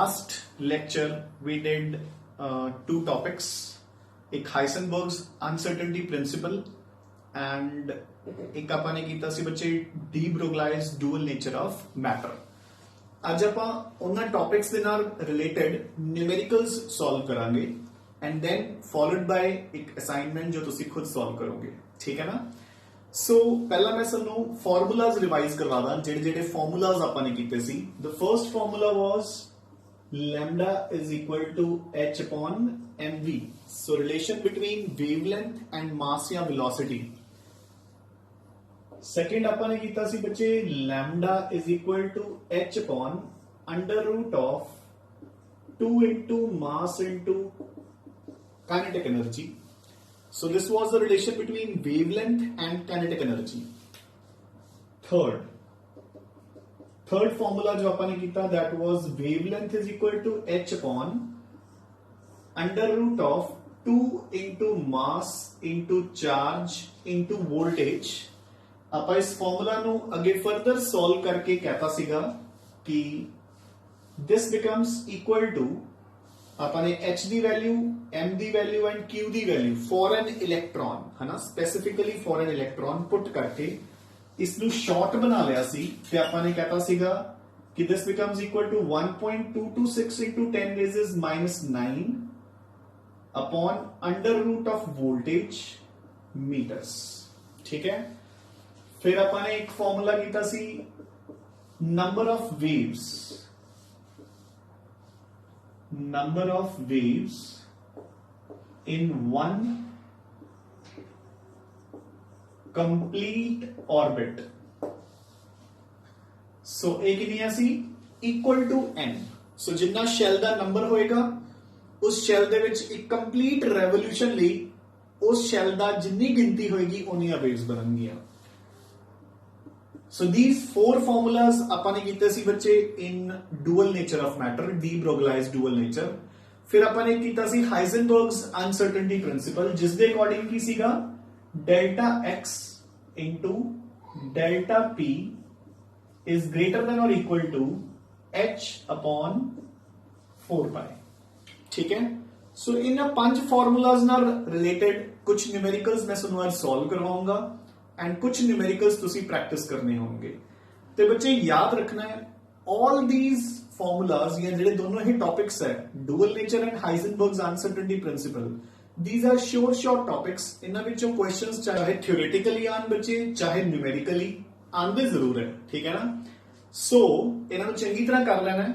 last lecture we did two topics, एक हाइसेनबर्ग्स uncertainty principle and एक ਆਪਾਂ ਨੇ ਕੀਤਾ ਸੀ ਬੱਚੇ D Broglie's dual nature of matter. ਅੱਜ ਆਪਾਂ ਉਹਨਾਂ ਟੌਪਿਕਸ ਦੇ ਨਾਲ ਰਿਲੇਟਡ ਨਿਊਮੈਰੀਕਲਸ ਸੋਲਵ ਕਰਾਂਗੇ एंड देन फॉलोड बाय एक असाइनमेंट जो तुसी खुद सॉल्व करोगे, ठीक है ना। सो पहला मैं सानू फॉर्मूलाज रिवाइज करवा दा जेडे जेडे फॉर्मूलाज आपां ने कीते सी। The first formula was lambda is equal to h upon mv, so relation between wavelength and mass या वेलोसिटी। सेकंड आपां ने कीता सी बच्चे lambda is equal to h upon under root of 2 into mass into kinetic energy. So this was the relation between wavelength and kinetic energy. Third formula जो अपन ने किया that was wavelength is equal to h upon under root of 2 into mass into charge into voltage। ਆਪਾਂ इस formula ਨੂੰ अगे further solve करके कहता सीगा कि this becomes equal to अपने h दी value, m the value and q the value for an electron, है ना, specifically for an electron put करके इसनु शॉर्ट बना लिया सी ते आपने कहता सीगा कि this becomes equal to 1.226 into 10 raised minus 9 upon under root of voltage metres, ठीक है। फिर आपने एक फॉर्मूला कीता सी number of waves in one complete orbit। सो एक कितनी सी इक्वल टू n। सो जिन्ना शैल दा नंबर होएगा उस शैल दे विच एक कंप्लीट रेवोल्यूशन लई उस शैल दा जिन्नी गिनती होएगी उन्नियां वेव्स बननगियां। So these four formulas अपन ने कीते सी बच्चे in dual nature of matter, de Broglie's dual nature। फिर अपन ने कीता सी हाइजेनबर्ग्स अनसर्टेनिटी प्रिंसिपल जिस दे अकॉर्डिंग की सीगा delta x into delta p is greater than or equal to h upon 4 pi, ठीक है। सो इन 5 फॉर्मूलाज नाल रिलेटेड कुछ न्यूमेरिकल्स मैं तुहानू आज सॉल्व करवाऊंगा एंड कुछ न्यूमेरिकल्स तुसी प्रैक्टिस करने होंगे। तो बच्चे याद रखना है ऑल दीज फॉर्मूलाज या जेडे दोनों ही टॉपिक्स है dual nature and Heisenberg's uncertainty principle, these are short topics. इन्हां विचों क्वेश्चंस चाहे थ्योरेटिकली आन बच्चे चाहे न्यूमेरिकली आंदे जरूर है, ठीक है ना। सो इन्हां नूं चंगी तरह कर लेना है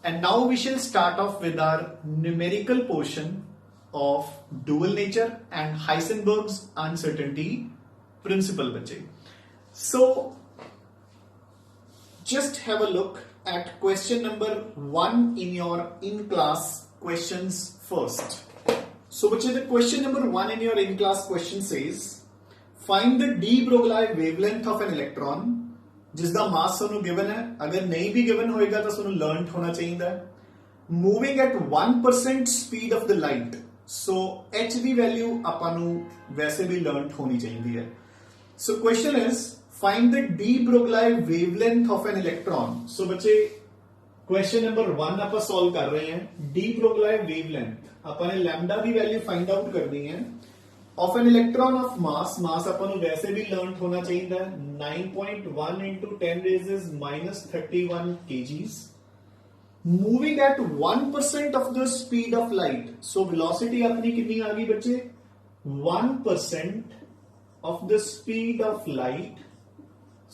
and now we shall start off with our numerical portion of dual nature and Heisenberg's uncertainty principle बच्चे। So just have a look at question number 1 in your in class questions first। So बच्चे the question number 1 in your in class question says find the de Broglie wavelength of an electron जिसका मास ਤੁਹਾਨੂੰ given है, अगर नहीं भी given होएगा तो ਤੁਹਾਨੂੰ learned होना चाहिए। moving at 1% speed of the light, so h the value ਆਪਾਂ ਨੂੰ वैसे भी learned होनी चाहिए है। So question is find the de Broglie wavelength of an electron। So बच्चे question number 1 आप solve कर रहे हैं। de Broglie wavelength अपने lambda की वैल्यू find out करनी है of an electron of mass अपन वैसे भी learned होना चाहिए 9.1 into 10 raised minus 31 kgs moving at 1% of the speed of light। So velocity अपनी कितनी आ गई बच्चे 1% of the speed of light।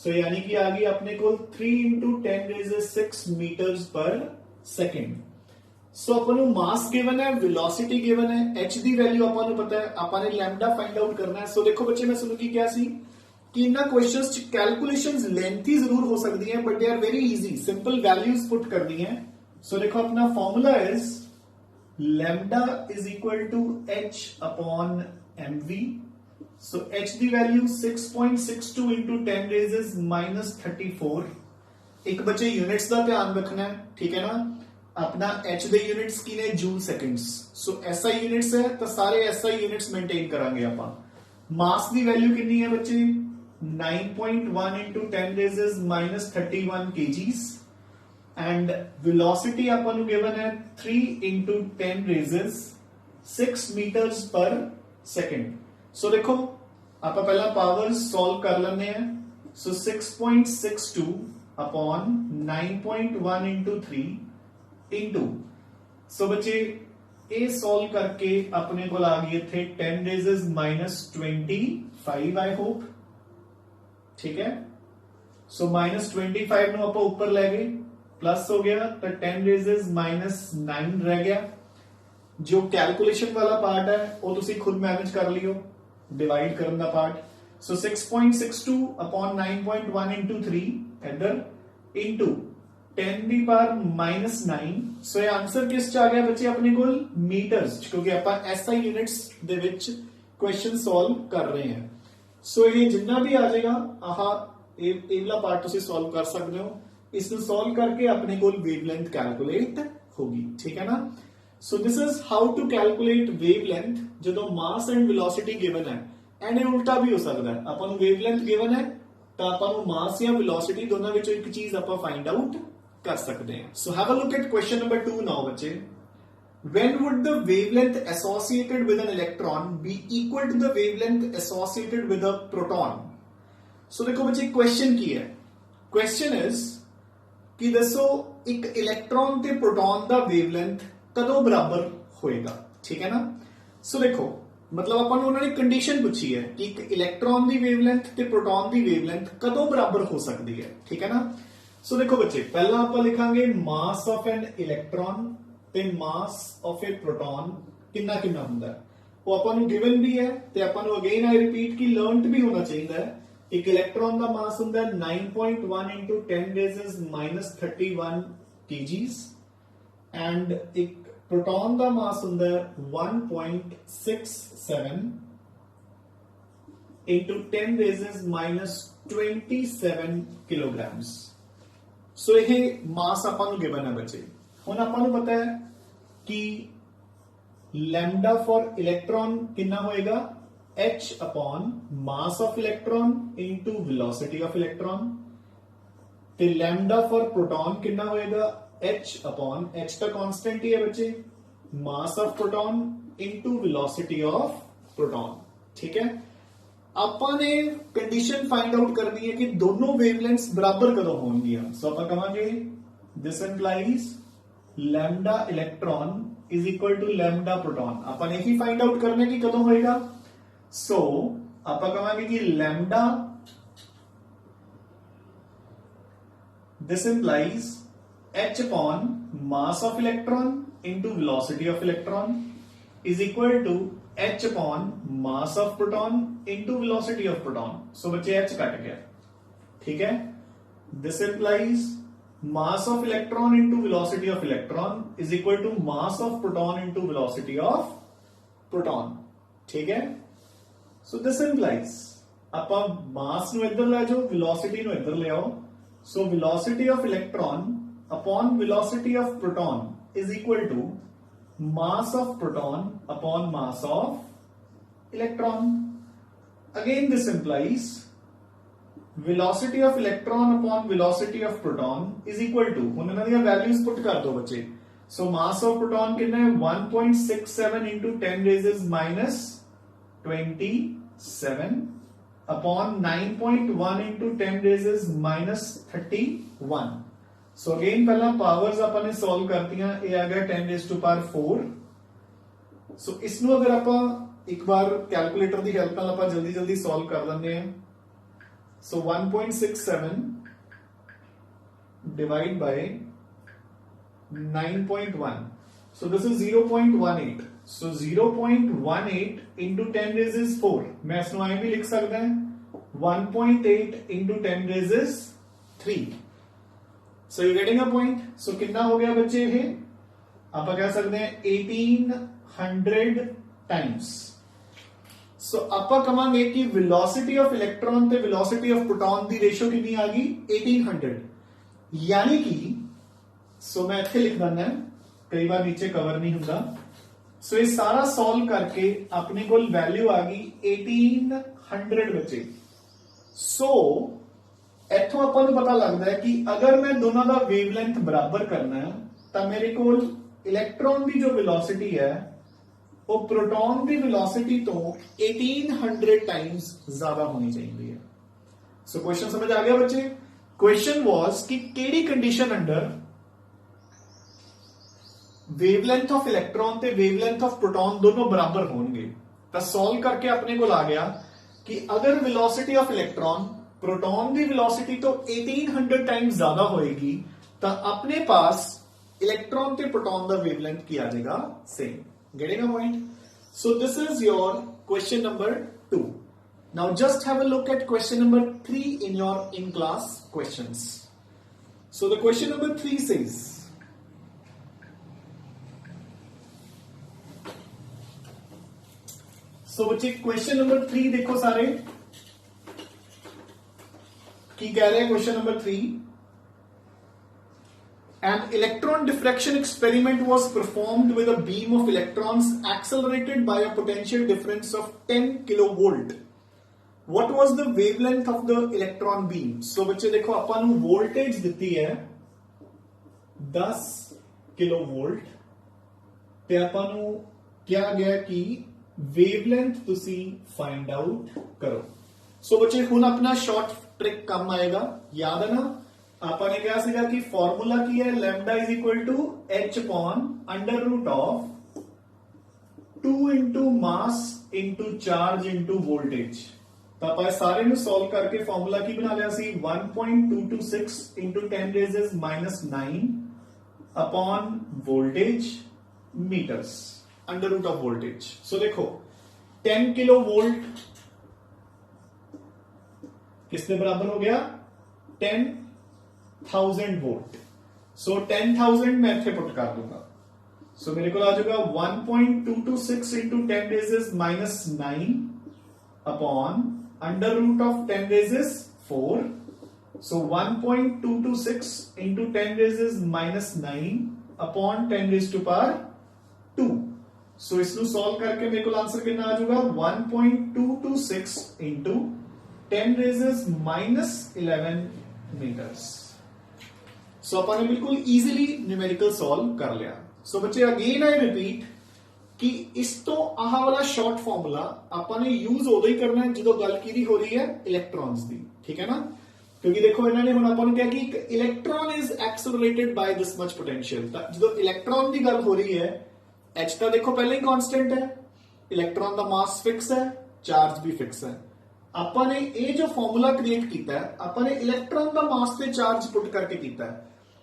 so यानी कि आ गई अपने को 3 into 10 raised 6 meters per second। सो अपन मास गिवन है, वेलोसिटी गिवन है, h दी वैल्यू अपन पता है, अपन लैम्डा फाइंड आउट करना है। सो देखो बच्चे मैं सुनो की क्या सी कि इन्ना क्वेश्चंस च कैलकुलेशंस लेंथी जरूर हो सकती हैं but they are very easy, simple values put करनी है। सो देखो अपना formula is lambda is equal to h upon mv। So h दी वैल्यू 6.62 into 10 raised minus 34। एक बच्चे यूनिट्स का ध्यान रखना है, ठीक है ना। अपना h दे यूनिट्स की ने जूल सेकंड्स। सो SI यूनिट्स है तो सारे SI यूनिट्स मेंटेन करांगे आपां। मास दी वैल्यू कितनी है बच्चे 9.1 into 10 raised minus 31 kgs and velocity अपन को गिवन है 3 into 10 raised 6 meters per second. So देखो आप पहला पावर सॉल्व कर लेने हैं। So 6.62 upon 9.1 into 3 into, so बच्चे ए सॉल्व करके अपने को आ गए थे 10 रेजेस -25 आई होप, ठीक है। सो -25 नो आप ऊपर ले गए, प्लस हो गया तो 10 रेजेस -9 रह गया। जो कैलकुलेशन वाला पार्ट है वो तुसी खुद मैनेज कर लियो, डिवाइड करने का पार्ट। सो 6.62 अपॉन 9.1 इंटू 3 इधर इंटू 10 ਦੀ ਪਾਵਰ -9। सो ये आंसर किस च आ गया बच्चे अपने को मीटर्स, क्योंकि आप SI units they which question solve कर रहे हैं। सो ये जितना भी आ जाएगा आहा ये वाला पार्ट तुसी सॉल्व कर सकते हो। इसको सॉल्व करके अपने को वेवलेंथ कैलकुलेट होगी, ठीक है ना। So this is how to calculate wavelength जो मास एंड वेलोसिटी गिवन है। एंड उल्टा भी हो सकता है, अपन वेवलेंथ गिवन है तो अपन मास या वेलोसिटी दोनों विचों एक चीज आप फाइंड आउट कर सकते हैं। So have a look at question number 2 now बच्चे। When would the wavelength associated with an electron be equal to the wavelength associated with a proton? So देखो बच्चे क्वेश्चन की है, क्वेश्चन इज कि दसो एक इलेक्ट्रॉन ते प्रोटॉन दा वेवलेंथ कदों बराबर होएगा, ठीक है ना। सो देखो मतलब अपन उन्होंने कंडीशन पूछी है कि एक इलेक्ट्रॉन दी वेवलेंथ ते प्रोटॉन दी वेवलेंथ कदों बराबर हो सकती है, ठीक है ना। सो देखो बच्चे पहला आप लिखांगे मास ऑफ एन इलेक्ट्रॉन ते मास ऑफ ए प्रोटॉन कितना कितना हुंदा है, वो अपन गिवन भी है ते अपन अगेन आई रिपीट की लर्नड भी होना चाहिए है। एक इलेक्ट्रॉन का मास हुंदा है 9.1 इंटू 10 रेजेस -31 kgs एंड एक प्रोटॉन का मास हुंदा है 1.67 इंटू 10 रेजेस -27 किलोग्राम्स। सो ये मास अपन गिवन है बच्चे। हुण अपन पता है कि लैम्डा फॉर इलेक्ट्रॉन कितना होएगा h upon mass of electron into velocity of electron, ते लैम्डा फॉर प्रोटॉन कितना होएगा h अपॉन h का कांस्टेंट ही है बच्चे मास of proton into velocity of proton, ठीक है। अपन ने कंडीशन फाइंड आउट करनी है कि दोनों वेवलेंथ्स बराबर कदों होंगियां। सो आप कहांगे this implies lambda electron is equal to lambda proton. अपन यही फाइंड आउट करने की कदों होएगा। सो आप कहांगे कि lambda this implies h upon mass of electron into velocity of electron is equal to h upon mass of proton into velocity of proton. So बच्चे h कट गया, ठीक है। This implies mass of electron into velocity of electron is equal to mass of proton into velocity of proton, ठीक है। so this implies आप mass नु इधर ले जाओ, velocity नु इधर ले आओ। so velocity of electron upon velocity of proton is equal to mass of proton upon mass of electron. Again this implies velocity of electron upon velocity of proton is equal to, उन्होंने दिया values put कर दो बच्चे। सो मास of proton कितना है 1.67 into 10 raises -27 upon 9.1 into 10 raises -31। So again पहला powers अपन ने solve करती हैं, ये आ गया 10 रेज टू पावर 4। सो इसनु अगर अपन एक बार कैलकुलेटर की हेल्प नाल अपन जल्दी जल्दी सॉल्व कर लेंगे हैं। So 1.67 divide by 9.1. So this is 0.18. So 0.18 into 10 raised 4. मैं इसको आगे भी लिख सकता है 1.8 into 10 raised 3. So you getting a point? So कितना हो गया बच्चे ये? आप कह सकते हैं 1800 times. सो आप कहांगे कि वेलोसिटी ऑफ इलेक्ट्रॉन ते वेलोसिटी ऑफ प्रोटॉन की रेशियो कितनी आ गई 1800, यानी कि सो मैं इत्थे लिख देना, कई बार नीचे कवर नहीं होता। सो ये सारा सॉल्व करके अपने को वैल्यू आ गई 1800 बच्चे। सो ਇੱਥੋਂ ਆਪਾਂ ਨੂੰ ਪਤਾ ਲੱਗਦਾ ਹੈ ਕਿ ਅਗਰ ਮੈਂ ਦੋਨਾਂ ਦਾ ਵੇਵਲੈਂਥ ਬਰਾਬਰ ਕਰਨਾ ਹੈ ਤਾਂ ਮੇਰੇ ਕੋਲ ਇਲੈਕਟ੍ਰੋਨ ਦੀ ਜੋ ਵੈਲੋਸਿਟੀ ਹੈ ਉਹ ਪ੍ਰੋਟੋਨ ਦੀ ਵੈਲੋਸਿਟੀ ਤੋਂ 1800 ਟਾਈम्स ਜ਼ਿਆਦਾ ਹੋਣੀ ਚਾਹੀਦੀ ਹੈ। ਸੋ ਕੁਐਸਚਨ ਸਮਝ ਆ ਗਿਆ ਬੱਚੇ। क्वेश्चन वाज कि केड़ी condition under wavelength of electron ते वेवलेंथ ऑफ प्रोटॉन दोनों बराबर होंगे। तो सॉल्व करके अपने को आ गया कि अगर वेलोसिटी ऑफ इलेक्ट्रॉन प्रोटॉन की वेलोसिटी तो 1800 टाइम्स ज्यादा होएगी तो अपने पास इलेक्ट्रॉन ते प्रोटॉन का वेवलेंथ की आ जाएगा same. Getting a point? So this is your question number 2। Now just have a look at question number 3 in your in-class questions. So the question number 3 says, so बच्चे question number 3 देखो सारे की कह रहे हैं। question number 3, an electron diffraction experiment was performed with a beam of electrons accelerated by a potential difference of 10 kilovolt. What was the wavelength of the electron beam? So बच्चे देखो अपन ਨੂੰ voltage ਦਿੱਤੀ ਹੈ 10 किलोवोल्ट ਤੇ ਆਪਾਂ ਨੂੰ ਕਿਹਾ ਗਿਆ ਕਿ wavelength ਤੁਸੀਂ find out ਕਰੋ। ਸੋ ਬੱਚੇ ਹੁਣ ਆਪਣਾ ਸ਼ਾਰਟ ਟ੍ਰਿਕ ਕੰਮ ਆਏਗਾ। ਯਾਦ ਹੈ ਨਾ ਆਪਾਂ ਨੇ ਕਿਹਾ ਸੀਗਾ ਕਿ ਫਾਰਮੂਲਾ ਕੀ ਹੈ, lambda is equal to h upon under root of 2 into mass into charge into voltage। ਤਾਂ ਆਪਾਂ ਸਾਰੇ ਨੂੰ ਸੋਲਵ ਕਰਕੇ ਫਾਰਮੂਲਾ ਕੀ ਬਣਾ ਲਿਆ ਸੀ 1.226 into 10 raised -9 upon voltage meters under root of voltage। सो देखो 10 किलो वोल्ट किसके बराबर हो गया 10,000 वोल्ट। सो 10,000 मैं इथे पुट कर दूंगा। सो मेरे को आ जाएगा 1.226 into 10 raised -9 upon under root of 10 raised 4। So 1.226 into 10 raised -9 upon 10 raised to power 2। So इसको सॉल्व करके मेरे को आंसर कितना आ जाएगा 1.226 into 10 raised -11 meters। So अपन ने बिल्कुल इजीली न्यूमेरिकल सॉल्व कर लिया। So बच्चे अगेन आई रिपीट कि इस तो आह वाला शॉर्ट फॉर्मूला ਆਪਾਂ ਨੇ ਯੂਜ਼ ਉਦੋਂ ਹੀ ਕਰਨਾ ਹੈ ਜਦੋਂ ਗੱਲ ਕੀਤੀ ਹੋ ਰਹੀ ਹੈ ਇਲੈਕਟ੍ਰॉन्स ਦੀ। ਠੀਕ ਹੈ ਨਾ, ਕਿਉਂਕਿ ਦੇਖੋ ਇਹਨਾਂ ਨੇ ਹੁਣ ਆਪਾਂ ਨੂੰ ਕਿਹਾ ਕਿ ਇੱਕ electron is accelerated by this much potential. ਤਾਂ ਜਦੋਂ ਇਲੈਕਟ੍ਰॉन ਦੀ ਗੱਲ ਹੋ ਰਹੀ ਹੈ h ਤਾਂ ਦੇਖੋ ਪਹਿਲਾਂ ਹੀ ਕਾਂਸਟੈਂਟ ਹੈ, ਇਲੈਕਟ੍ਰॉन ਦਾ ਮਾਸ ਫਿਕਸ ਹੈ, ਚਾਰਜ ਵੀ ਫਿਕਸ ਹੈ। ਆਪਾਂ ਨੇ ਇਹ ਜੋ ਫਾਰਮੂਲਾ ਕ੍ਰੀਏਟ ਕੀਤਾ ਹੈ ਆਪਾਂ ਨੇ ਇਲੈਕਟ੍ਰॉन ਦਾ ਮਾਸ ਤੇ ਚਾਰਜ ਪੁੱਟ ਕਰਕੇ ਕੀਤਾ ਹੈ।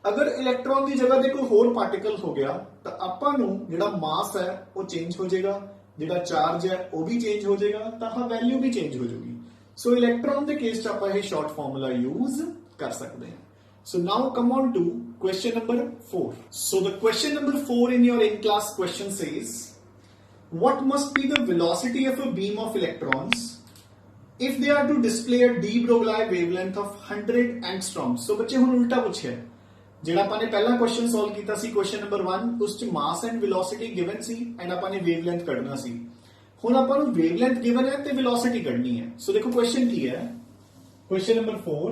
अगर इलेक्ट्रॉन की जगह पे कोई होर पार्टिकल हो गया तो आपां नूं जिहड़ा मास है वो चेंज हो जाएगा, जिहड़ा चार्ज है वो भी चेंज हो जाएगा, तो वैल्यू भी चेंज हो जाएगी। सो इलेक्ट्रॉन के केस च आपां ये शॉर्ट फॉर्मूला यूज कर सकते हैं। So now come on to question number 4। So the question number 4 in your in class question says what must be the velocity of a beam of electrons if they are to display a de Broglie wavelength of 100 angstroms। so बच्चे हुण उल्टा पूछे ਜਿਹੜਾ ਆਪਾਂ ਨੇ ਪਹਿਲਾ question solve ਕੀਤਾ ਸੀ question number 1 ਉਸ ਚ ਮਾਸ ਐਂਡ ਵੈਲੋਸਿਟੀ ਗਿਵਨ ਸੀ ਐਂਡ ਆਪਾਂ ਨੇ ਵੇਵਲੈਂਥ ਕੱਢਣਾ ਸੀ। ਹੁਣ ਆਪਾਂ ਨੂੰ ਵੇਵਲੈਂਥ ਗਿਵਨ ਹੈ ਤੇ ਵੈਲੋਸਿਟੀ ਕੱਢਣੀ ਹੈ। ਸੋ ਦੇਖੋ ਕੁਐਸਚਨ ਕੀ ਹੈ, question number 4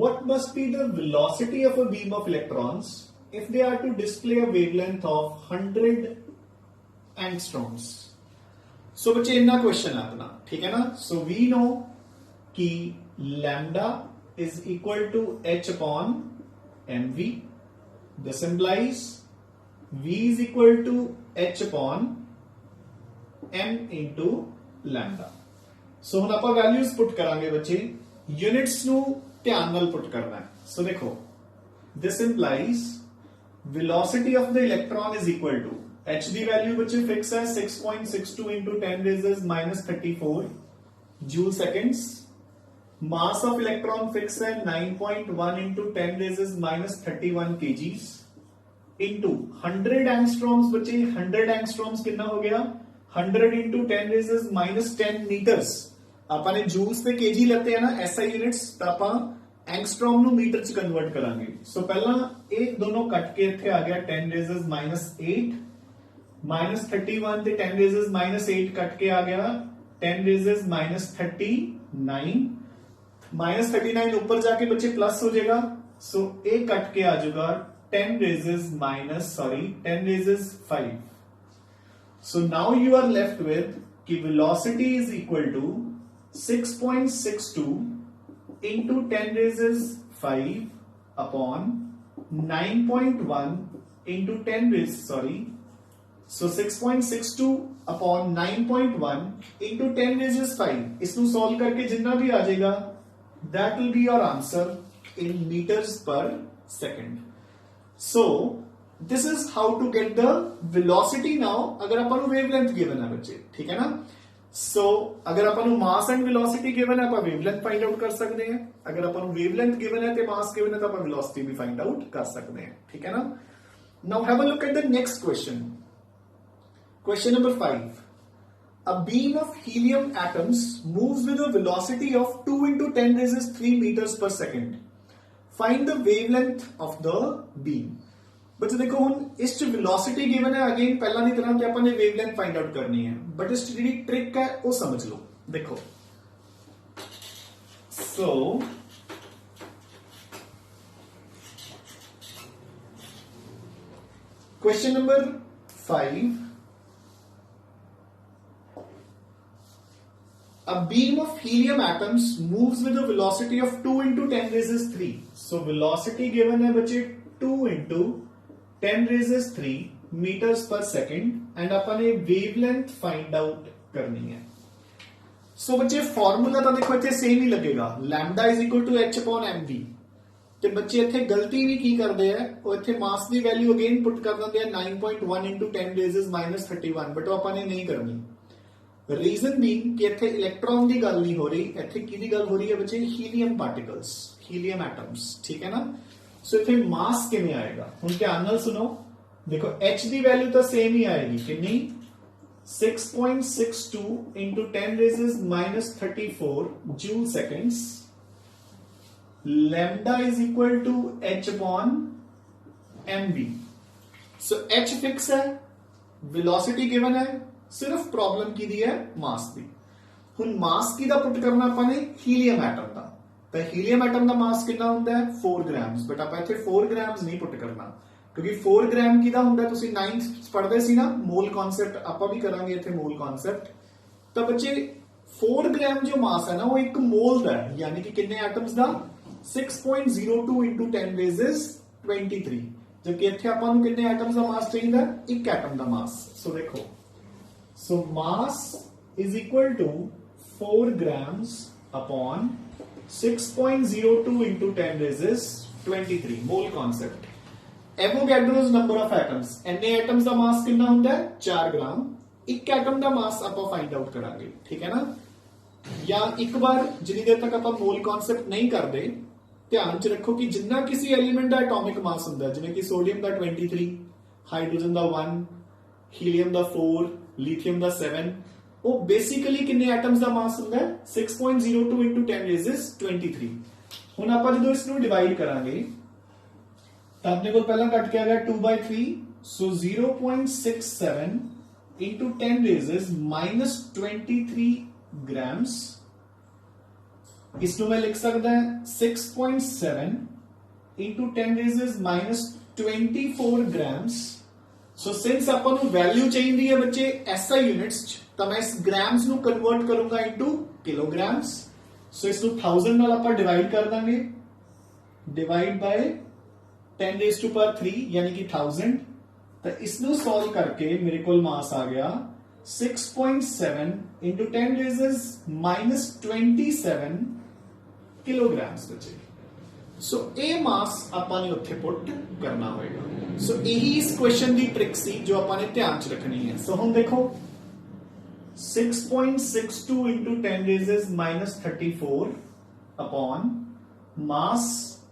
what must be the velocity of a beam of electrons if they are to display a wavelength of 100 angstroms। सो बच्चे इतना क्वेश्चन है अपना, ठीक है ना। सो वी नो कि lambda is equal to h upon mv। this implies v is equal to h upon m into lambda। सो ਹੁਣ ਆਪਾਂ ਵੈਲਿਊਜ਼ ਪੁੱਟ ਕਰਾਂਗੇ ਬੱਚੇ, ਯੂਨਿਟਸ ਨੂੰ ਧਿਆਨ ਨਾਲ ਪੁੱਟ ਕਰਨਾ ਹੈ। ਸੋ ਦੇਖੋ this implies velocity of the electron is equal to h the value ਬੱਚੇ ਫਿਕਸ ਹੈ 6.62 into 10 raised -34 joule seconds। Mass of electron fix है 9.1 into 10 raised -31 kgs into 100 angstroms बचे। 100 एंगस्ट्रॉम्स कितना हो गया 100 into 10 raised -10 मीटर्स। ਆਪਾਂ ਨੇ जूल्स ਤੇ kg ਲੈਤੇ हैं ना SI यूनिट्स, ਤਾਂ ਆਪਾਂ एंगस्ट्रॉम ਨੂੰ मीटर ਚ ਕਨਵਰਟ ਕਰਾਂਗੇ। ਸੋ ਪਹਿਲਾਂ ਇਹ ਦੋਨੋਂ ਕੱਟ ਕੇ ਇੱਥੇ ਆ ਗਿਆ 10 raised -8 -31 ਤੇ 10 raised -8 ਕੱਟ ਕੇ ਆ ਗਿਆ 10 raised -39 -39 ऊपर जाके बच्चे प्लस हो जाएगा, सो ए कट के आ जाएगा 10 raises 5. So now you are left with कि velocity is equal to 6.62 into 10 raises 5 upon 9.1 into 10 raised, so 6.62 upon 9.1 into 10 raises 5. इसको solve करके जितना भी आ जाएगा that will be your answer in meters per second. So this is how to get the velocity now अगर अपन को wavelength given है बच्चे, ठीक है ना. So अगर अपन को mass and velocity given है अपन wavelength find out कर सकते हैं, अगर अपन को wavelength given है तो mass given है तो अपन velocity भी find out कर सकते हैं, ठीक है ना. Now have a look at the next question. Question number 5. A beam of helium atoms moves with a velocity of 2 into 10 raises 3 meters per second. Find the wavelength of the beam. बच्चे देखो हम इस velocity given है, again पहला नहीं तरह कि अपन ने वेवलेंथ फाइंड आउट करनी है, बट इस ਜਿਹੜੀ ट्रिक है वो समझ लो. देखो सो question number 5. A beam of helium atoms moves with a velocity of 2 into 10 raises 3. So velocity given है बच्चे 2 into 10 raises 3 meters per second and अपन ये wavelength find out करनी है. So बच्चे फॉर्मूला तो देखो इतने सेम ही लगेगा, lambda is equal to h upon mv. ਤੇ ਬੱਚੇ ਇੱਥੇ ਗਲਤੀ ਵੀ ਕੀ ਕਰਦੇ ਆ, ਉਹ ਇੱਥੇ ਮਾਸ ਦੀ ਵੈਲਿਊ ਅਗੇਨ ਪੁੱਟ ਕਰ ਦਿੰਦੇ ਆ 9.1 into 10 raises -31, ਬਟ ਉਹ ਆਪਾਂ ਨੇ ਨਹੀਂ ਕਰਨੀ. ਰੀਜ਼ਨ ਬੀਇੰਗ ਕਿ ਇੱਥੇ ਇਲੈਕਟ੍ਰੋਨ ਦੀ ਗੱਲ ਨਹੀਂ ਹੋ ਰਹੀ, ਇੱਥੇ ਕਿਹਦੀ ਗੱਲ ਹੋ ਰਹੀ ਹੈ ਬੱਚੇ, ਹੀਲੀਅਮ ਪਾਰਟੀਕਲਸ, ਹੀਲੀਅਮ ਐਟਮਸ, ਠੀਕ ਹੈ ਨਾ. ਸੋ ਇੱਥੇ ਮਾਸ ਕਿਵੇਂ ਆਏਗਾ, ਹੁਣ ਧਿਆਨ ਨਾਲ ਸੁਣੋ. ਦੇਖੋ h ਦੀ ਵੈਲਿਊ ਤਾਂ ਸੇਮ ਹੀ ਆਏਗੀ, ਕਿੰਨੀ 6.62 into 10 raises -34 joule seconds. Lambda is equal to h upon mv. So h fix है, velocity given है, सिर्फ प्रॉब्लम की दी है मास दी. हुन मास की दा पुट करना अपन ने हीलियम एटम दा, तो हीलियम एटम दा मास कितना होता है 4 ग्राम्स, बट आप इथे 4 ग्राम्स नहीं पुट करना क्योंकि 4 ग्राम की दा होता है, तुसी 9th पढ़दे सी ना मोल कॉन्सेप्ट, आपा भी करांगे इथे मोल कॉन्सेप्ट. तो बच्चे 4 ग्राम जो मास है ना वो एक मोल दा है, यानी कि कितने एटम्स दा 6.02 into 10 raises 23, जबकि इथे अपन को कितने एटम्स दा मास चाहिए, एक एटम दा मास. सो देखो, so mass is equal to 4 grams upon 6.02 into 10 raises 23 mole concept. Avogadro's number of atoms, एने एटम्स दा मास कितना होता है 4 ग्राम. एक एटम दा मास आप फाइंड आउट करांगे, ठीक है ना. या एक बार जिनी देर तक आप मोल कॉन्सेप्ट नहीं करते, ध्यान च रखो कि जिन्ना किसी एलिमेंट का एटॉमिक मास होता है, जिवें कि सोडियम का 23, हाइड्रोजन का 1, हीलियम का 4, लिथियम का 7, वो बेसिकली कितने एटम्स का मास होता है 6.02 into 10 raises 23. हुण आपां जदों इसनूं डिवाइड करांगे तां अपने कोल पहला कट के आ गया 2/3, सो 0.67 into 10 raises -23 grams. इसको मैं लिख सकता है 6.7 into 10 raises -24 grams. So since अपन को वैल्यू चाहिए है बच्चे SI यूनिट्स, तो मैं इस ग्राम्स नु कन्वर्ट करूंगा इनटू किलोग्राम्स. सो इसको 1000 नाल अपन डिवाइड कर देंगे, divide by 10 raised to power 3 यानी कि 1000. तो इसको सॉल्व करके मेरे को मास आ गया 6.7 into 10 raises -27 किलोग्राम्स बचे. सो ए मास अपन ने उत्थे पुट करना होगा. सो यही इस क्वेश्चन की ट्रिक सी जो अपन ने ध्यान च रखनी है. सो हम देखो 6.62 into 10 raises -34 अपॉन मास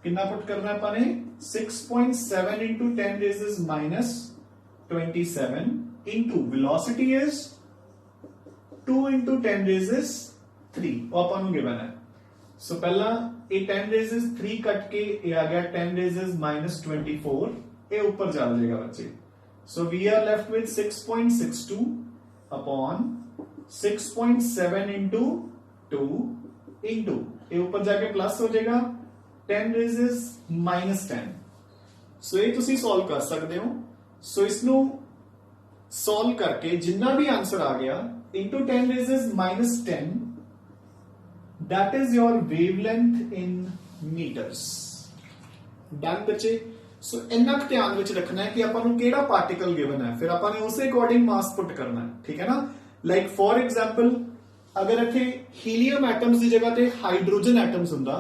कितना पुट करना है अपन ने 6.7 into 10 raises -27 into velocity is 2 into 10 raises 3 वो अपन को गिवन है. सो पहला ये 10 raises 3 कट के ये आ गया 10 raises -24, ये ऊपर चल जाएगा बच्चे. So we are left with 6.62 upon 6.7 into 2 into ये ऊपर जाके प्लस हो जाएगा 10 रेजेस -10। सो ये तुसी सॉल्व कर सकते हो। सो इसनू सॉल्व करके जिन्ना भी आंसर आ गया into 10 raises -10, that is your wavelength in metres. Done बच्चे। सो इन्ना क ध्यान विच रखना है कि आपां नूं किहड़ा पार्टिकल गिवन है, फिर आपां ने उस अकॉर्डिंग मास पुट करना है, ठीक है ना। लाइक फॉर एग्जाम्पल अगर इत्थे हीलियम एटम्स की जगह ते हाइड्रोजन एटम्स हुंदा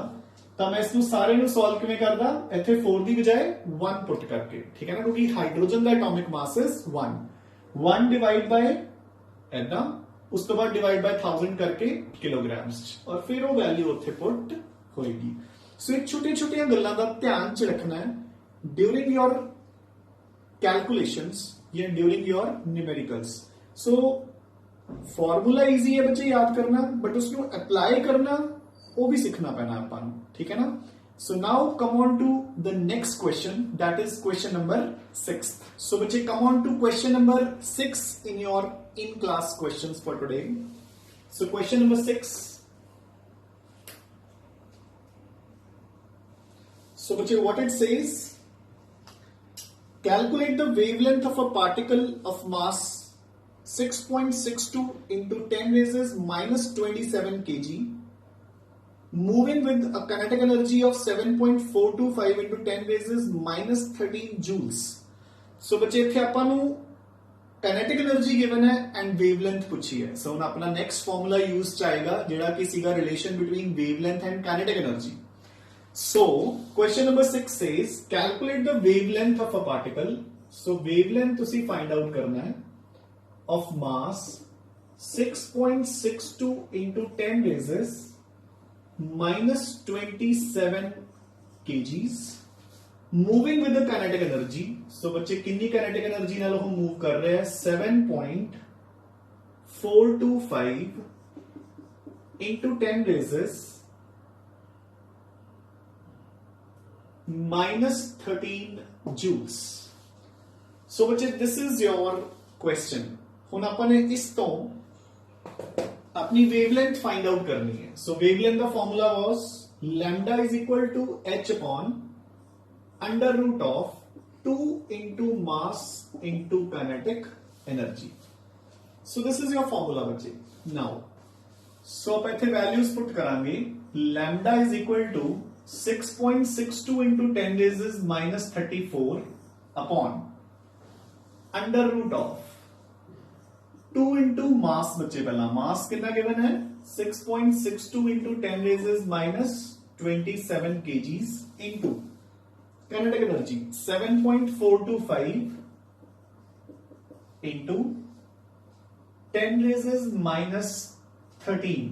तो मैं इसनूं सारे नूं सॉल्व किवें करदा, इत्थे 4 की बजाय 1 पुट करके, ठीक है ना, क्योंकि हाइड्रोजन का atomic mass is 1 divide by ऐदा, उस तो बाद डिवाइड बाय 1000 करके किलोग्राम्स, और फिर वो वैल्यू उत्थे पुट होएगी। सो एक छोटी छोटी गल्लां दा ध्यान च रखना है ड्यूरिंग योर कैलकुलेशंस या during your numericals. So formula easy है बच्चे याद करना, बट उसको अप्लाई करना वो भी सीखना पैना अपन, ठीक है ना। So now come on to the next question, that is question number 6। So बच्चे come on to question number 6 in your in class questions for today. So question number 6। So बच्चे what it says, calculate the wavelength of a particle of mass 6.62 into 10 raised -27 kg moving with a kinetic energy of 7.425 into 10 raised -13 joules। सो बच्चे इत्थे आपां नूं kinetic energy given है and wavelength पूछी है। सो हुण अपना नेक्स्ट फॉर्मूला यूज च आएगा जिहड़ा कि सीगा relation between wavelength and kinetic energy। So, question number 6 says calculate the wavelength of a particle. So, wavelength तुसी find out करना है of mass 6.62 into 10 raised -27 kgs moving with the kinetic energy। So, बच्चे कितनी kinetic energy नाल हम move कर रहे हैं 7.425 into 10 raised -13 joules। So बच्चे this is your question। हुण आपां ने इस तो अपनी वेवलेंथ फाइंड आउट करनी है। सो वेवलेंथ का formula was lambda is equal to h upon under root of 2 into mass into kinetic energy। So this is your formula बच्चे। नाउ सो आप इत्थे वैल्यूज पुट करांगे, lambda is equal to 6.62 into 10 raised -34 upon under root of 2 into mass. बच्चे पहला मास कितना given है 6.62 into 10 raised -27 kgs into kinetic energy 7.425 into 10 raised -13।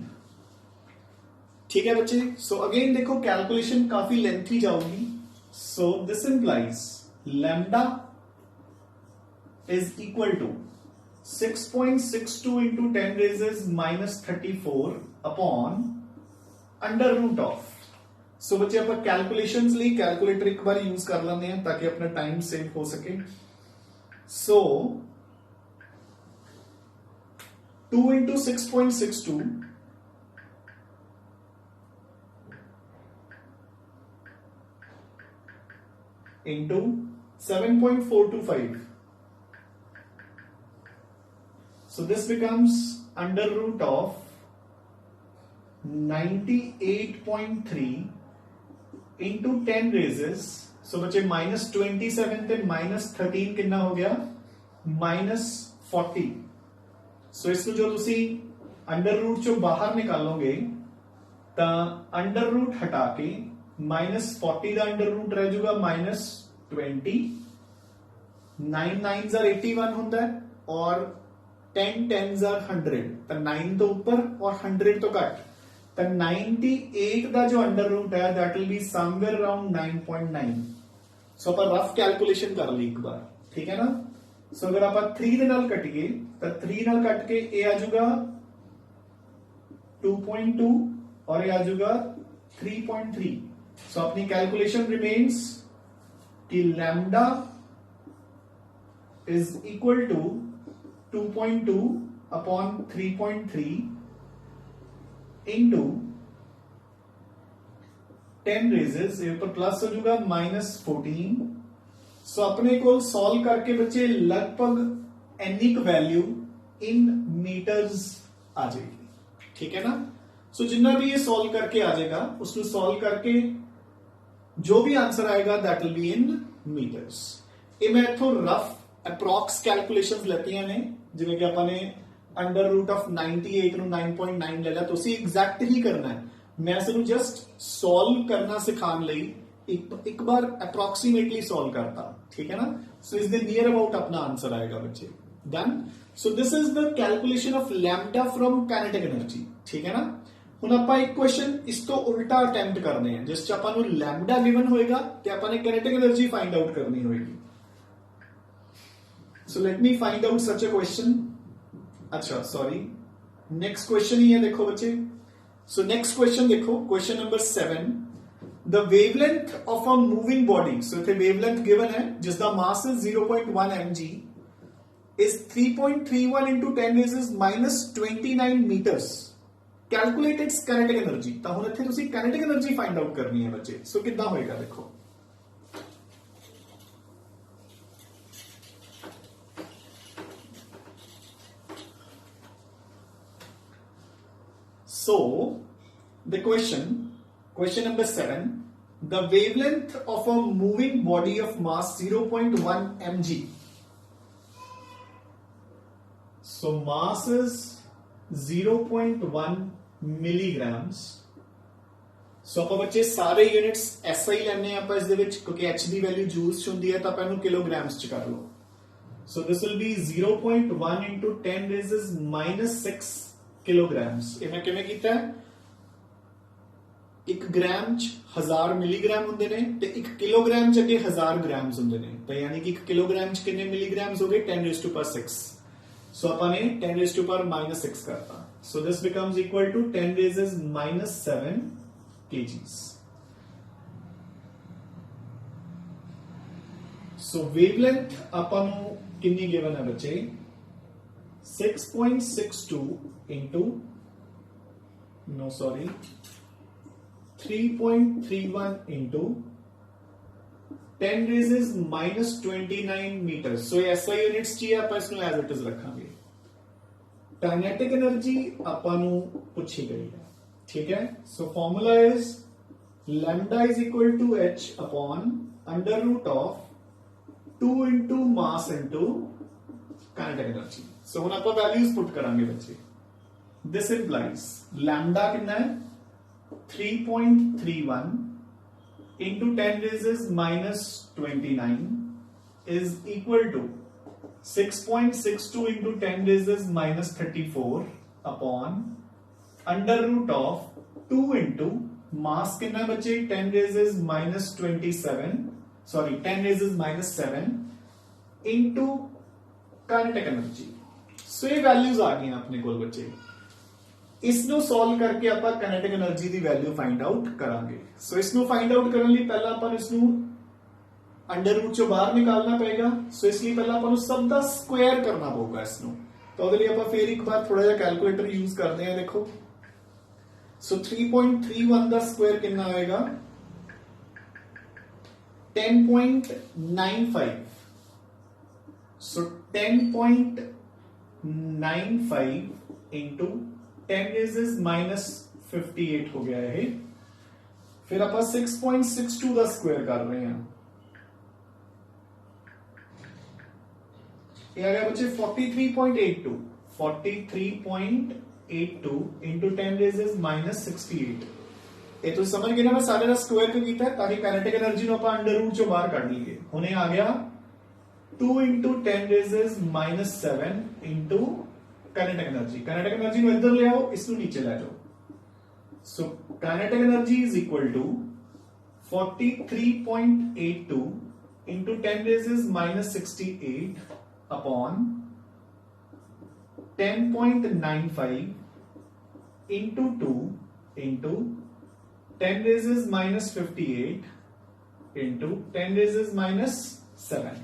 ठीक है बच्चे। सो अगेन देखो कैलकुलेशन काफी लेंथी जाऊंगी। So this implies lambda is equal to 6.62 into 10 raised -34 upon under root of. So बच्चे आप कैलकुलेशंस लिए कैलकुलेटर एक बार यूज कर लेते हैं ताकि अपना टाइम सेव हो सके। सो 2 into 6.62 into 7.425। So this becomes under root of 98.3 into 10 raises। So बच्चे -27 थे -13 कितना हो गया -40। सो इसको जो तुसी अंडर रूट चो बाहर निकालोगे तो अंडर रूट हटा के -40 का अंडर रूट रह जाएगा -20। 9 9s are 81 होता है और 10 10s are 100। तो 9 तो ऊपर और 100 तो कट, तो 98 का जो अंडर रूट है that will be somewhere around 9.9। So upon rough calculation कर ली एक बार, ठीक है ना। सो अगर आप 3 दे नाल कटिए तो 3 नाल कट के ए आ जाएगा 2.2 और ये आ जाएगा 3.3। सो अपनी कैलकुलेशन रिमेन्स कि lambda is equal to 2.2 upon 3.3 into 10 raises ये ऊपर प्लस हो जाएगा -14। सो अपने को सॉल्व करके बच्चे लगभग एनी वैल्यू इन मीटर्स आ जाएगी, ठीक है ना। सो जितना भी ये सॉल्व करके आ जाएगा उसको सॉल्व करके जो भी आंसर आएगा that will be in metres. ये मैं इथों रफ अप्रॉक्स कैलकुलेशंस लेतियां ने, जिवें कि ਆਪਾਂ ਨੇ √98 ਨੂੰ 9.9 ਲੈ ਲਿਆ। ਤੁਸੀਂ ਐਗਜ਼ੈਕਟ ਹੀ ਕਰਨਾ ਹੈ, ਮੈਂ ਤੁਹਾਨੂੰ ਜਸਟ ਸੋਲਵ ਕਰਨਾ ਸਿਖਾਉਣ ਲਈ ਇੱਕ ਬਾਰ ਅਪਰੋਕਸੀਮੇਟਲੀ ਸੋਲਵ ਕਰਤਾ, ਠੀਕ ਹੈ ਨਾ। ਸੋ ਇਸ ਦੇ ਨੀਅਰ ਅਬਾਊਟ ਆਪਣਾ ਆंसर ਆਏਗਾ ਬੱਚੇ। Done. So this is the calculation of lambda from kinetic energy, ਠੀਕ ਹੈ ਨਾ। ਹੁਣ ਆਪਾਂ ਇੱਕ ਕੁਐਸਚਨ ਇਸ ਤੋਂ ਉਲਟਾ ਅਟੈਂਪਟ ਕਰਨੇ ਆ, ਜਿਸ ਚ ਆਪਾਂ ਨੂੰ ਲੈਮਡਾ ਗਿਵਨ ਹੋਏਗਾ ਤੇ ਆਪਾਂ ਨੇ ਕਾਈਨੈਟਿਕ એનર્ਜੀ ਫਾਈਂਡ ਆਊਟ ਕਰਨੀ ਹੋਏਗੀ। So let me find out such a question. अच्छा सॉरी, नेक्स्ट क्वेश्चन ही है, देखो बच्चे। सो नेक्स्ट क्वेश्चन देखो, question number 7। The wavelength of a moving body, so इथे वेवलेंथ गिवन है जिसका mass is 0.1 mg is 3.31 into 10 raised -29 meters. Calculate its kinetic energy। ਤਾਂ ਹੁਣ ਇੱਥੇ ਤੁਸੀਂ kinetic energy find out ਕਰਨੀ ਹੈ ਬੱਚੇ। ਸੋ ਕਿੱਦਾਂ ਹੋਏਗਾ ਦੇਖੋ। So the question number 7, the wavelength of a moving body of mass 0.1 mg. So mass is 0.1 milligrams. So ਆਪਾਂ ਬੱਚੇ ਸਾਰੇ ਯੂਨਿਟਸ SI ਲੈਣੇ ਆਪਾਂ ਇਸ ਦੇ ਵਿੱਚ, ਕਿਉਂਕਿ h ਦੀ ਵੈਲਿਊ ਜੂਲਸ ਚ ਹੁੰਦੀ ਹੈ ਤਾਂ ਆਪਾਂ ਇਹਨੂੰ ਕਿਲੋਗ੍ਰਾਮਸ ਚ ਕਰ ਲਓ। So this will be 0.1 into 10 raised -6 kilograms. ये मैं किवें कीता है, एक ग्राम च 1000 मिलीग्राम होंदे ने ते एक किलोग्राम च अगे 1000 ग्राम्स होंदे ने, तो यानी कि एक किलोग्राम च कितने मिलीग्राम्स हो गए 10⁻6। सो अपन ने 10⁻⁻6 करता। So this becomes equal to 10⁻⁻7 kgs। So wavelength अपन नु कितनी गिवन है बच्चे, 6.62 into 3.31 into 10 raised -29 meters। So SI units ची ਆਪਾਂ ਇਸ ਨੂੰ ਐਜ਼ ਇਟ ਇਜ਼ ਰੱਖਾਂਗੇ। काइनेटिक एनर्जी ਆਪਾਂ ਨੂੰ ਪੁੱਛੀ ਗਈ ਹੈ, ਠੀਕ ਹੈ। So formula is lambda is equal to h upon under root of 2 into mass into kinetic energy। सो ਹੁਣ ਆਪਾਂ ਵੈਲਿਊਜ਼ ਪੁੱਟ ਕਰਾਂਗੇ ਬੱਚੇ। दिस implies lambda कितना है 3.31 into 10 raised -29 is equal to 6.62 into 10 raised -34 upon under root of 2 into mass कितना बचे 10 raised -27 sorry 10 raised -7 into kinetic energy। सो ये values आ गई अपने को बच्चे। इसनों सॉल्व करके ਆਪਾਂ काइनेटिक एनर्जी ਦੀ ਵੈਲਿਊ ਫਾਈਂਡ ਆਊਟ ਕਰਾਂਗੇ। ਸੋ ਇਸ ਨੂੰ ਫਾਈਂਡ ਆਊਟ ਕਰਨ ਲਈ ਪਹਿਲਾਂ ਆਪਾਂ ਇਸ ਨੂੰ ਅੰਡਰ ਰੂਟ ਚੋਂ ਬਾਹਰ ਨਿਕਾਲਣਾ ਪਏਗਾ। ਸੋ ਇਸ ਲਈ ਪਹਿਲਾਂ ਆਪਾਂ ਨੂੰ ਸਭ ਦਾ ਸਕੁਆਇਰ ਕਰਨਾ ਪਊਗਾ ਇਸ ਨੂੰ। ਤਾਂ ਉਹਦੇ ਲਈ ਆਪਾਂ ਫੇਰ ਇੱਕ ਵਾਰ ਥੋੜਾ ਜਿਹਾ ਕੈਲਕੂਲੇਟਰ ਯੂਜ਼ ਕਰਦੇ ਹਾਂ। ਦੇਖੋ ਸੋ 3.31 ਦਾ ਸਕੁਆਇਰ ਕਿੰਨਾ ਆਏਗਾ 10.95। ਸੋ 10.95 into 10 raised -58 हो गया है। फिर आप 6.62 का स्क्वायर कर रहे हैं, ये आ गया बच्चे 43.82 43.82 into 10 raised -68। ये तो समझ गए ना, मैं सारे का स्क्वायर क्यों किया है ताकि काइनेटिक एनर्जी को आप अंडर रूट चो बाहर काट लीजिए। होने आ गया 2 into 10 raised -7 into kinetic energy. Kinetic energy को इधर ले आओ, इसको नीचे ले जाओ। So kinetic energy is equal to 43.82 into 10 raised -68 upon 10.95 into 2 into 10 raised -58 into 10 raised -7।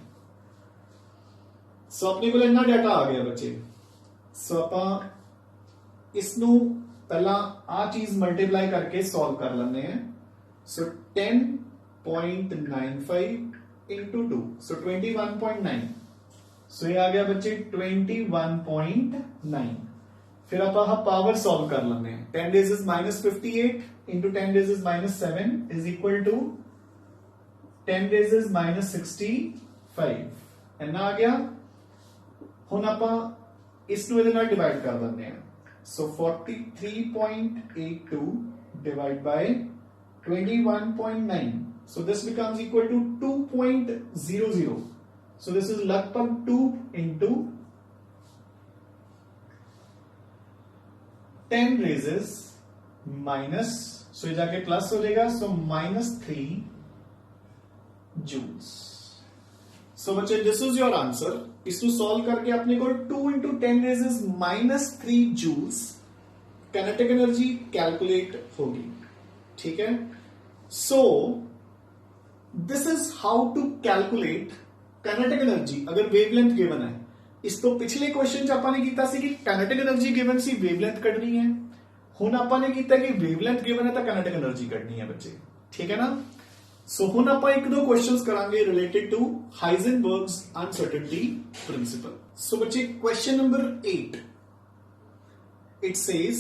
सो अपने को इतना डाटा आ गया बच्चे। सो ਆਪਾਂ ਇਸ ਨੂੰ ਪਹਿਲਾਂ ਆ ਚੀਜ਼ ਮਲਟੀਪਲਾਈ ਕਰਕੇ ਸੋਲਵ ਕਰ ਲੈਂਦੇ हैं। So 10.95 into 2, so 21.9. So ये आ गया बच्चे 21.9. फिर आप पावर सॉल्व कर लेंगे. 10 raised is minus 58 into 10 raised is minus 7 is equal to 10 raised is minus 65. इन्ना आ गया. ਹੁਣ ਆਪਾਂ ਇਸ ਨੂੰ ਇਹਦੇ ਨਾਲ ਡਿਵਾਈਡ ਕਰ ਦਿੰਦੇ ਹਾਂ. So 43.82 divided by 21.9. So this becomes equal to 2.00. So this is लगभग 2 into 10 raises minus, so ये जाके प्लस हो जाएगा, so -3 joules. So बच्चे this is your answer. इसको सॉल्व करके अपने को 2 into 10 raises -3 joules kinetic energy calculate होगी. ठीक है. So this is how to calculate kinetic energy अगर वेवलेंथ गिवन है. इस तो पिछले क्वेश्चन च ਆਪਾਂ ਨੇ ਕੀਤਾ ਸੀ ਕਿ kinetic एनर्जी गिवन ਸੀ, वेवलेंथ ਕੱਢਣੀ ਹੈ. ਹੁਣ ਆਪਾਂ ਨੇ ਕੀਤਾ ਕਿ वेवलेंथ गिवन है ਤਾਂ kinetic एनर्जी ਕੱਢਣੀ ਹੈ ਬੱਚੇ. ठीक है ना. सो ਹੁਣ ਆਪਾਂ ਇੱਕ ਦੋ क्वेश्चंस ਕਰਾਂਗੇ related to Heisenberg's uncertainty principle. So ਬੱਚੇ question number 8, it says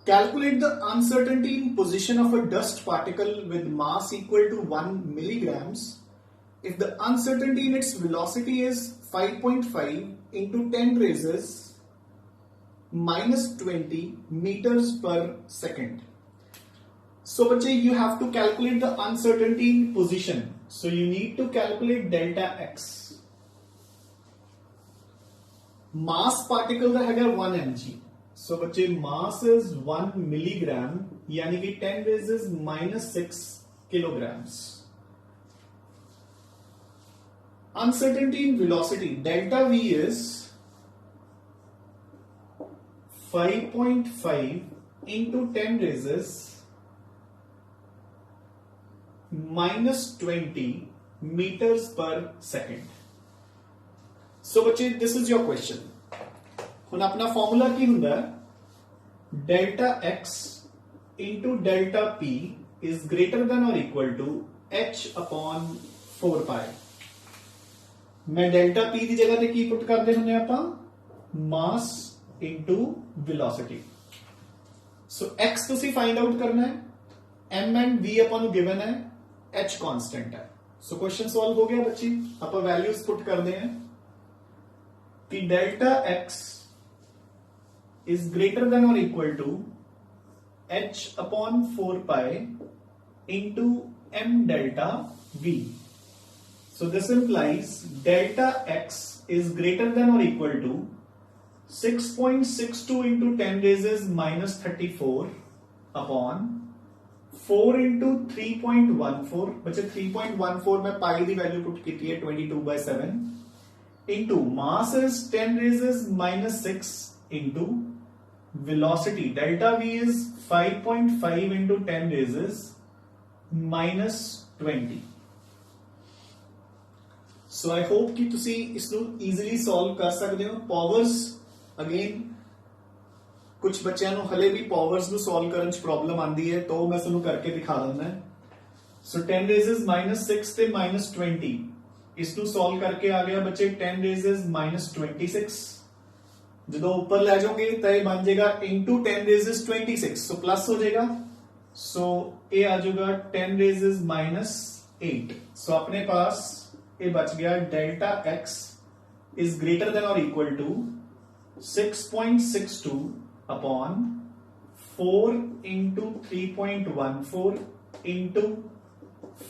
calculate the uncertainty in position of a dust particle with mass equal to 1 milligrams if the uncertainty in its velocity is 5.5 into 10 raises minus 20 meters per second. So bache, you have to calculate the uncertainty in position. So you need to calculate delta x. Mass particle का हैगा 1 mg. So बच्चे mass is 1 milligram यानी कि 10 raises minus 6 kilograms. Uncertainty in velocity delta v is 5.5 into 10 raises minus 20 meters per second. So बच्चे this is your question. ਹੁਣ अपना formula की हुंदा है delta x into delta p is greater than or equal to h upon 4 pi. मैं delta p ਦੀ ਜਗ੍ਹਾ ਤੇ ਕੀ ਪੁੱਟ ਕਰਦੇ ਹੁੰਦੇ ਆਪਾਂ mass into velocity. So x ਤੁਸੀਂ find out करना है, m and v ਆਪਾਂ ਨੂੰ given है, h constant है. So question solve हो गया बच्ची. ਆਪਾਂ values put करते हैं कि delta x is greater than or equal to h upon 4 pi into m delta v. So this implies delta x is greater than or equal to 6.62 into 10 raises minus 34 upon 4 into 3.14. बच्चे 3.14 में पाई दी value put की है 22/7 into mass is 10 raises minus 6 into velocity delta v is 5.5 into 10 raises minus 20. So I hope कि तुसी इसको easily solve कर सकते हो. Powers again कुछ बच्चों ਨੂੰ ਹਲੇ ਵੀ powers ਨੂੰ solve ਕਰਨ ਚ ਪ੍ਰੋਬਲਮ ਆਂਦੀ ਹੈ ਤਾਂ ਮੈਂ ਤੁਹਾਨੂੰ ਕਰਕੇ ਦਿਖਾ ਦਿੰਦਾ. So 10 raises minus 6 ਤੇ minus 20 ਇਸ ਨੂੰ solve ਕਰਕੇ ਆ ਗਿਆ ਬੱਚੇ 10 raises minus 26. ਜਦੋਂ ऊपर ले जाओगे तो ये बन जाएगा into 10 raises 26. So प्लस हो जाएगा. So ये आ जाएगा 10 raises minus 8. So अपने पास ये बच गया delta x is greater than or equal to 6.62 upon 4 into 3.14 into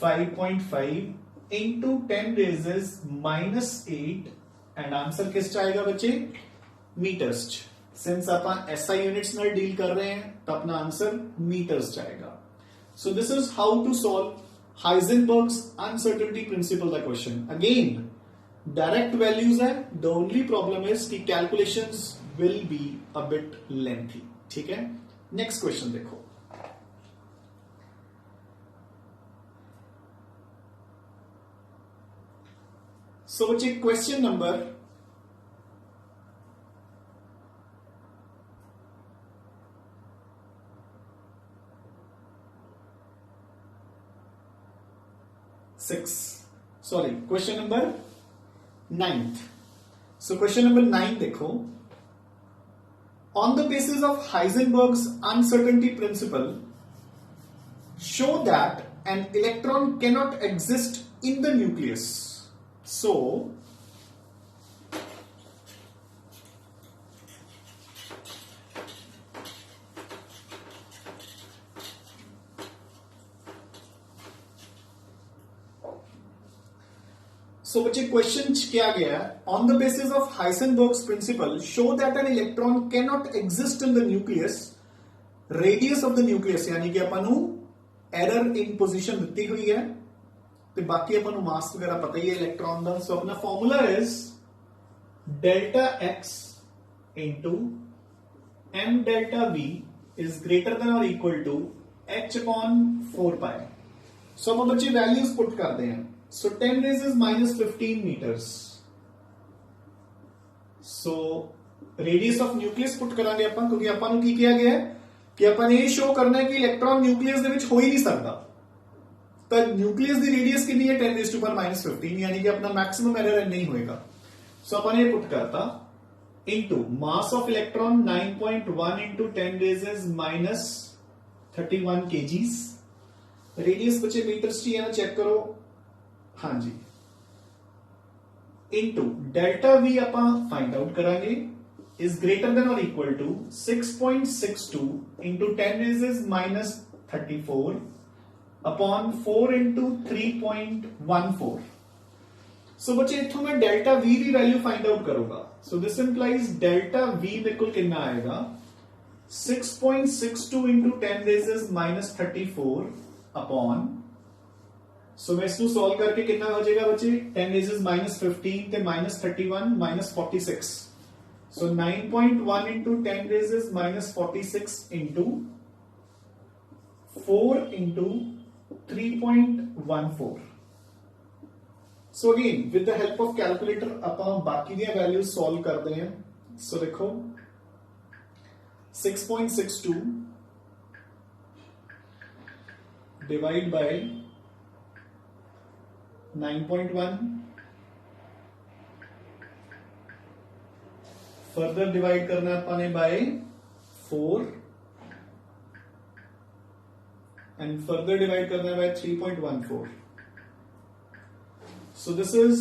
5.5 into 10 raises minus 8 and answer किस आएगा बच्चे मीटर्स. सिंस अपन SI यूनिट्स में डील कर रहे हैं तो अपना आंसर मीटर्स जाएगा. So this is how to solve Heisenberg's uncertainty principle का क्वेश्चन. अगेन डायरेक्ट वैल्यूज है. द ओनली प्रॉब्लम इज कि calculations will be a bit lengthy. ठीक है. नेक्स्ट क्वेश्चन देखो. सो बच्चे question number 8 6 sorry question number 9th। So question number 9 देखो, on the basis of हाइजेनबर्ग्स uncertainty principle show that an electron cannot exist in the nucleus. So बच्चे question क्या गया है, on the basis of Heisenberg's principle show that an electron can not exist in the nucleus, radius of the nucleus यानी कि अपन error in position दी हुई है, तो बाकी अपन मास वगैरह पता ही है इलेक्ट्रॉन का। सो अपना formula is delta x into m delta v is greater than और equal to h upon 4 pi. So हम बच्चे वैल्यूज पुट करते हैं। So 10 raised minus 15 meters. So radius of nucleus put करांगे अपन, क्योंकि अपन की किया गया है कि अपन ये शो करना है कि इलेक्ट्रॉन न्यूक्लियस दे विच हो ही नहीं सकता। तो न्यूक्लियस दी रेडियस कितनी है 10 raised to power minus 15, यानी कि अपना मैक्सिमम एरर नहीं होएगा। सो अपन ये पुट करता into mass of electron 9.1 into 10 raised minus 31 kgs। Radius बच्चे मीटर्स चाहिए ना, चेक करो। हाँ जी, इनटू डेल्टा वी अपा फाइंड आउट करांगे इज ग्रेटर देन और equal to 6.62 into 10 raise minus 34 upon 4 into 3.14। So बच्चे इथों मैं डेल्टा वी की वैल्यू फाइंड आउट करूंगा। So this implies delta v बिल्कुल कितना आएगा 6.62 इंटू 10 रेज़ माइनस 34 अपॉन, सो मैं इसको सॉल्व करके कितना हो जाएगा बच्चे 10 रेज़ माइनस 15 ते minus 31 minus 46। So 9.1 into 10 raise minus 46 into 4 into 3.14। So again with the help of calculator अपन बाकी दी वैल्यूज सॉल्व करते हैं। सो देखो 6.62 डिवाइड बाय 9.1, फर्दर डिवाइड करना है अपने बाय 4 एंड फर्दर डिवाइड करना है by 3.14। So this is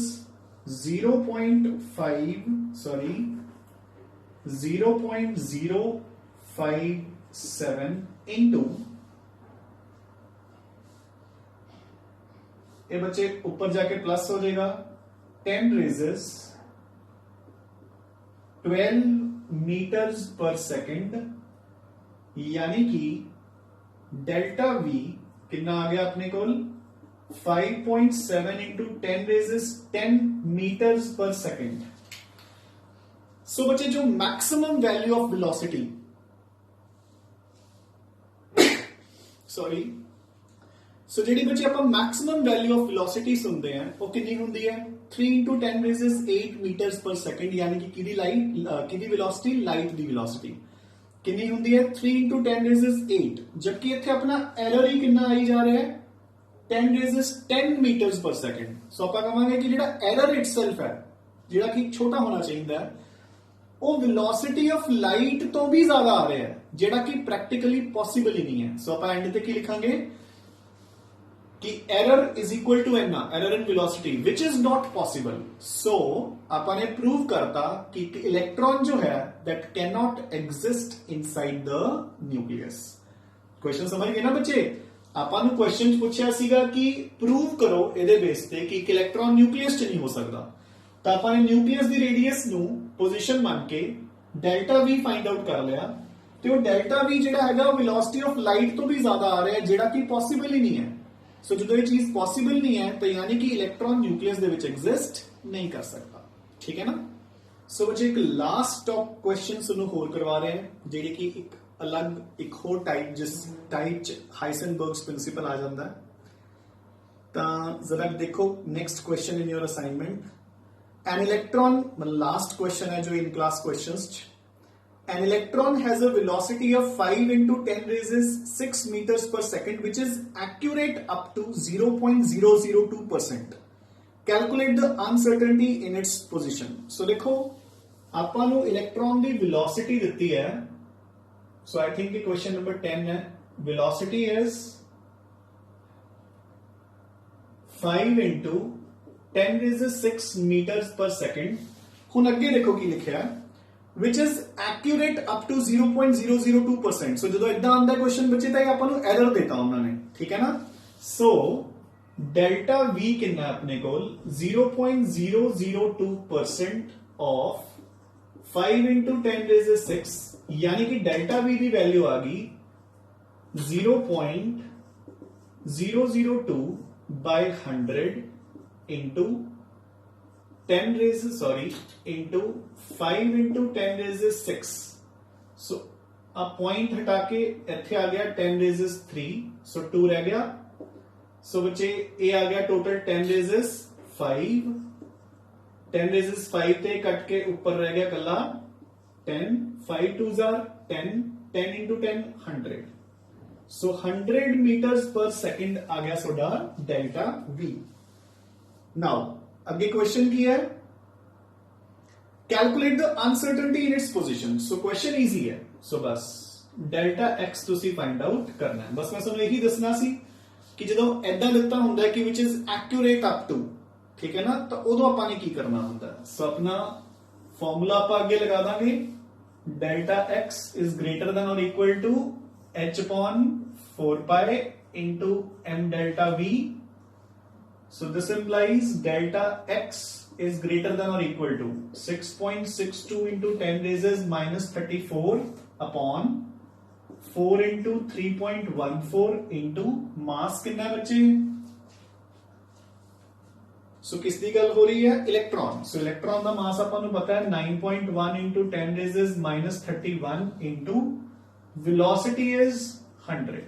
0.057 into, ये बच्चे ऊपर जाके प्लस हो जाएगा 10 रेज़ 12 मीटर्स पर सेकंड, यानी कि डेल्टा वी कितना आ गया अपने को 5.7 into 10 raise 10 meters per second. So बच्चे जो maximum value of velocity so जी बच्चे आप मैक्सिमम वैल्यू ऑफ वेलोसिटी सुनते हैं वो कितनी होती है 3 into 10 rays 8 metres per second, यानी कि किदी वेलोसिटी लाइट दी वेलोसिटी कितनी होती है 3 इंटू 10 रेज़ 8, जबकि इतने अपना एरर ही कितना आई जा रहा है 10 रेज़ 10 मीटर्स पर सेकंड। सो आप कहांगे कि जो एरर इटसेल्फ है जो कि छोटा होना चाहिए वो वेलोसिटी ऑफ लाइट तो भी ज्यादा आ रहा है, जेड़ा कि प्रैक्टिकली पॉसिबल ही नहीं है। सो आप एंड तक लिखांगे कि error is equal to n, error in velocity which is not possible. So आपने प्रूव करता कि इलेक्ट्रॉन जो है that can not exist inside the nucleus. Question समझ गए ना बच्चे? ਆਪਾਂ ਨੂੰ क्वेश्चन पूछा सीगा कि प्रूव करो ਇਹਦੇ बेस ਤੇ कि इलेक्ट्रॉन न्यूक्लियस ਚ नहीं हो सकता, ਤਾਂ ਆਪਾਂ ਨੇ न्यूक्लियस ਦੀ रेडियस ਨੂੰ पोजीशन मान के डेल्टा वी फाइंड आउट कर लिया, ਤੇ ਉਹ डेल्टा वी ਜਿਹੜਾ ਹੈਗਾ वेलोसिटी ऑफ लाइट ਤੋਂ भी ज्यादा आ रहा है, ਜਿਹੜਾ कि पॉसिबल ही नहीं है। सो जो ये चीज पॉसिबल नहीं है तो यानी कि इलेक्ट्रॉन न्यूक्लियस ਦੇ ਵਿੱਚ एग्जिस्ट नहीं कर सकता। ठीक है ना? सो बच्चे एक लास्ट टॉप क्वेश्चन ਤੁਹਾਨੂੰ ਹੋਰ ਕਰਵਾ ਰਹੇ हैं, ਜਿਹੜੀ कि एक अलग एक होर टाइप जिस टाइप च हाइसेनबर्ग्स प्रिंसिपल आ जाता है। तो जरा देखो next question in your assignment, an electron last question है जो इन class questions, an electron has a velocity of 5 into 10 raised 6 meters per second, which is accurate up to 0.002%. Calculate the uncertainty in its position. So देखो ਆਪਾਂ ਨੂੰ electron ਦੀ velocity ਦਿੱਤੀ है. So I think the question number 10 है. Velocity is 5 into 10 raised 6 meters per second. ਹੁਣ ਅੱਗੇ देखो ਕੀ ਲਿਖਿਆ है. which is accurate up to 0.002%. So ਜਦੋਂ ਇਦਾਂ ਆਉਂਦਾ ਕੁਐਸਚਨ ਬੱਚੇ ਤਾਂ ਇਹ ਆਪਾਂ ਨੂੰ ਐਰਰ ਦਿੱਤਾ ਉਹਨਾਂ ਨੇ, ਠੀਕ ਹੈ ਨਾ. ਸੋ ਡੈਲਟਾ V ਕਿੰਨਾ ਆਪਣੇ ਕੋਲ 0.002% of 5 into 10 raised 6, यानी कि डेल्टा V की वैल्यू आ गई 0.002 by 100 into 10 raised into 5 into 10 raised 6. So a point हटा के इत्थे आ गया 10 raised 3, so 2 रह गया. So बच्चे ये आ गया टोटल 10 raised 5. 10 raised 5 ते कट के ऊपर रह गया कल्ला 10. 5 2s are 10. 10 into 10 100. So 100 meters per second आ गया सोडा डेल्टा V. Now अगे क्वेश्चन की है calculate the uncertainty in its position. So question easy है. सो बस डेल्टा एक्स तुसी फाइंड आउट करना है. बस मैं ਤੁਹਾਨੂੰ ਇਹੀ ਦੱਸਣਾ ਸੀ ਕਿ ਜਦੋਂ ਐਦਾਂ ਦਿੱਤਾ ਹੁੰਦਾ ਹੈ ਕਿ ਵਿਚ ਇਜ਼ ਐਕੂਰੇਟ ਅਪ ਟੂ, ਠੀਕ ਹੈ ਨਾ, ਤਾਂ ਉਦੋਂ ਆਪਾਂ ਨੇ ਕੀ ਕਰਨਾ ਹੁੰਦਾ ਹੈ. ਸੋ ਆਪਣਾ ਫਾਰਮੂਲਾ ਆਪਾਂ ਅੱਗੇ ਲਗਾ ਦਾਂਗੇ. Delta x is greater than और equal to h upon 4 pi into m delta v. So this implies delta x is greater than or equal to 6.62 into 10 raised minus 34 upon 4 into 3.14 into mass कितना है बच्चे. सो किसकी गल हो रही है? Electron. सो electron का मास अपन पता है 9.1 into 10 raised minus 31 into velocity is 100.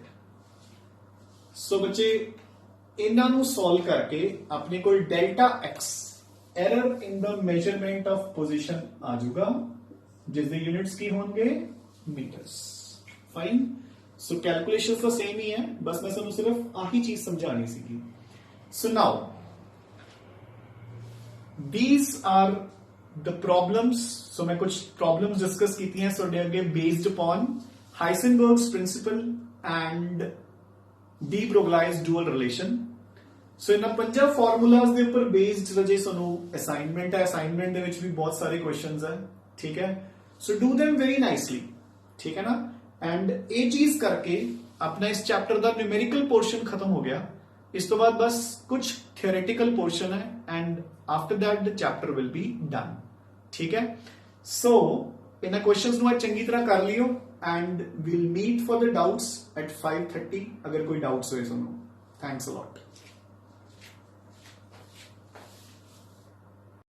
सो बच्चे ਇਹਨਾਂ ਨੂੰ ਸੋਲਵ ਕਰਕੇ ਆਪਣੇ ਕੋਲ delta x error in the measurement of position आ जाऊगा जिसके यूनिट्स की होंगे मीटर्स. फाइन. सो कैलकुलेशन तो सेम ही है, बस मैं ਤੁਹਾਨੂੰ सिर्फ आही चीज समझानी सीगी. So now these are the problems. so मैं कुछ प्रॉब्लम्स डिस्कस की हैं. So they are based upon Heisenberg's principle and de Broglie's dual relation. So इन्हां 5 फार्मूलाज दे ऊपर बेस्ड रजे ਸਾਨੂੰ असाइनमेंट है. असाइनमेंट दे विच भी बहुत सारे क्वेश्चंस है, ठीक है. So do them very nicely, ठीक है ना. एंड ये चीज करके अपना इस चैप्टर का न्यूमेरिकल पोर्शन खत्म हो गया. इस तो बाद बस कुछ थियोरेटिकल पोर्शन है and after that the chapter will be done, ठीक है. सो इन्हां क्वेश्चंस ਨੂੰ ਚੰਗੀ ਤਰ੍ਹਾਂ ਕਰ ਲਿਓ and we'll meet for the doubts at 5:30 अगर कोई डाउट्स होए सुनो. Thanks a lot.